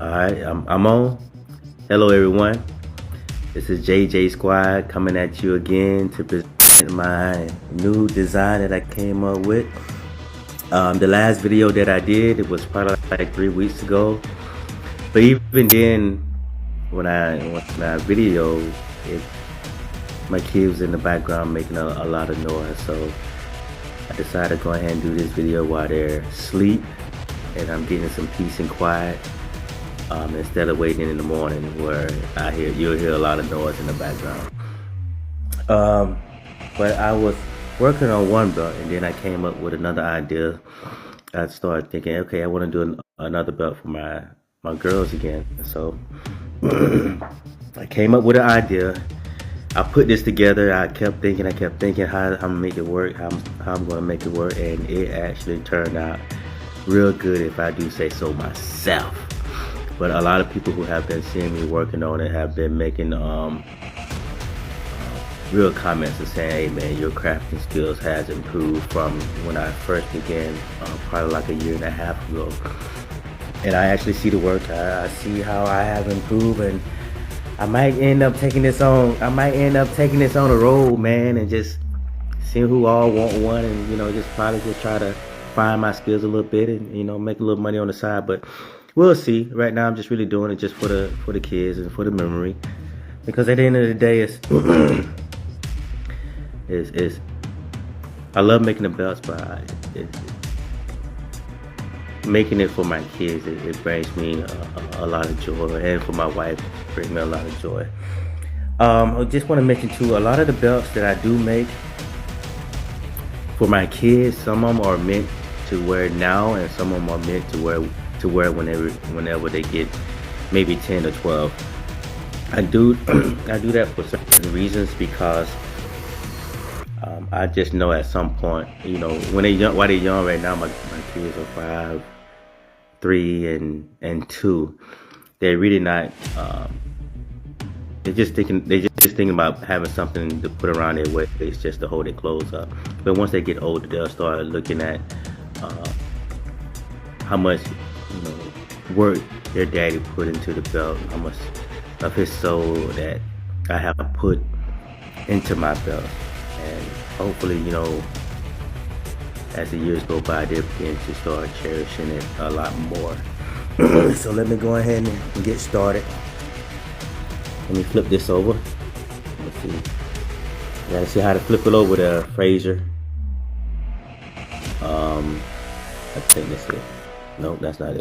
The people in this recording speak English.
Alright, I'm on. Hello everyone. This is JJ Squad coming at you again to present my new design that I came up with. The last video that I did, it was probably like 3 weeks ago. But even then, when I video, my kids was in the background making a lot of noise. So I decided to go ahead and do this video while they're asleep and I'm getting some peace and quiet. Instead of waiting in the morning where you'll hear a lot of noise in the background. But I was working on one belt and then I came up with another idea. I started thinking, okay, I want to do another belt for my girls again. So I came up with an idea. I put this together. I kept thinking how I'm gonna make it work, how I'm gonna make it work, and it actually turned out real good if I do say so myself. But a lot of people who have been seeing me working on it have been making real comments and saying, hey man, your crafting skills has improved from when I first began, probably like a year and a half ago. And I actually see the work. I see how I have improved, and I might end up taking this on. The road, man, and just seeing who all want one, and just probably just try to find my skills a little bit, and make a little money on the side. But we'll see. Right now, I'm just really doing it just for the kids and for the memory, because at the end of the day, it's I love making the belts, but making it for my kids, it brings me a lot of joy, and for my wife, it brings me a lot of joy. I just want to mention too, a lot of the belts that I do make for my kids, some of them are meant to wear now, and some of them are meant to wear whenever they get maybe 10 or 12. I do that for certain reasons, because I just know at some point, when while they're young right now, my kids are 5, 3, and 2. They're really not. They're just thinking about having something to put around their waist just to hold their clothes up. But once they get older, they'll start looking at how much work their daddy put into the belt, how much of his soul that I have put into my belt. And hopefully, as the years go by, they'll begin to start cherishing it a lot more. So let me go ahead and get started. Let me flip this over. Let's see. You gotta see how to flip it over there, Fraser. I think that's it. Nope, that's not it.